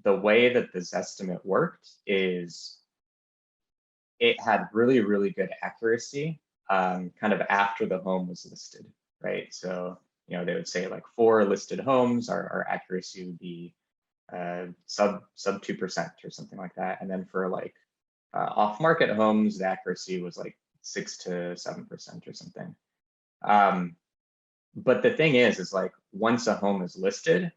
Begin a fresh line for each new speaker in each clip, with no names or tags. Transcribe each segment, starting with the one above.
the way that the Zestimate worked is it had really, really good accuracy kind of after the home was listed, right? So, they would say like for listed homes, our accuracy would be sub 2% or something like that. And then for like off-market homes, the accuracy was like 6 to 7% or something. But the thing is like once a home is listed,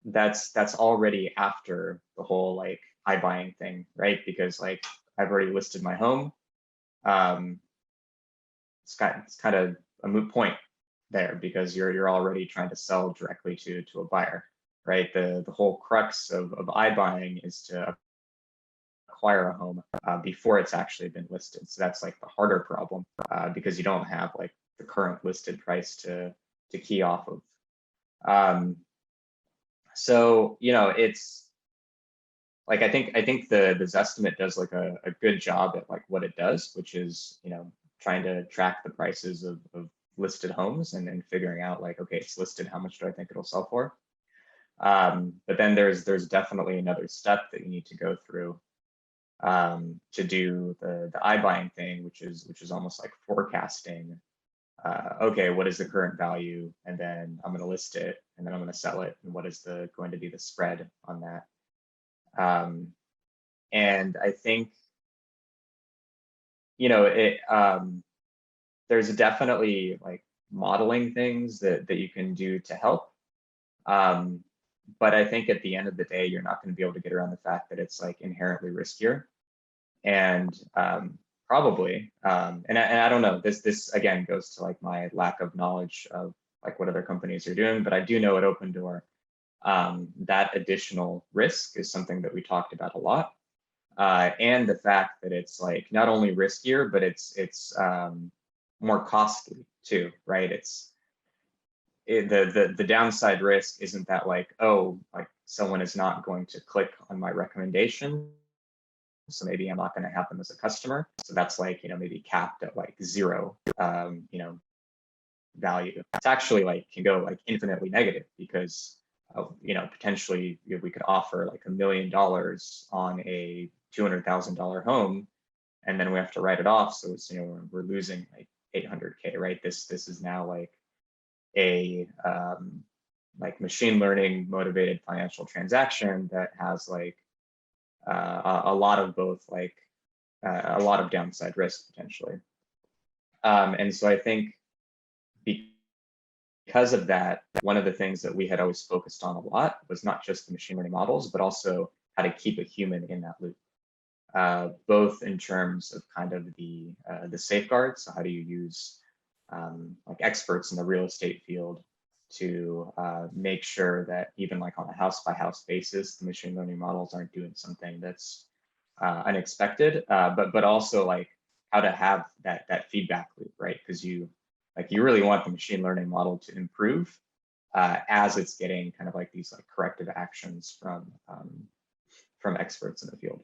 that's already after the whole like iBuying thing, right? Because like I've already listed my home. It's kind of a moot point there because you're already trying to sell directly to a buyer, right? The whole crux of iBuying is to acquire a home before it's actually been listed. So that's like the harder problem because you don't have like the current listed price to key off of. So it's like I think the Zestimate does like a good job at like what it does, which is trying to track the prices of listed homes and then figuring out like, okay, it's listed, how much do I think it'll sell for? But then there's definitely another step that you need to go through to do the iBuying thing, which is almost like forecasting. Okay, what is the current value? And then I'm going to list it, and then I'm going to sell it. And what is going to be the spread on that? And I think, there's definitely like modeling things that you can do to help. But I think at the end of the day, you're not going to be able to get around the fact that it's like inherently riskier. And probably, and I don't know, this again goes to like my lack of knowledge of like what other companies are doing, but I do know at Open Door that additional risk is something that we talked about a lot. And the fact that it's like not only riskier, but it's more costly too, right? The downside risk isn't that like, oh, like someone is not going to click on my recommendation, so maybe I'm not going to have them as a customer. So that's like, maybe capped at like 0, value. It's actually like can go like infinitely negative because, potentially we could offer like $1 million on a $200,000 home, and then we have to write it off. So it's, we're losing like 800K, right? This is now like a like machine learning motivated financial transaction that has like a lot of both like a lot of downside risk potentially. And so I think because of that, one of the things that we had always focused on a lot was not just the machine learning models, but also how to keep a human in that loop, both in terms of kind of the safeguards. So how do you use like experts in the real estate field to make sure that even like on a house by house basis, the machine learning models aren't doing something that's unexpected, but also like how to have that feedback loop, right? Because you really want the machine learning model to improve as it's getting kind of like these like corrective actions from experts in the field.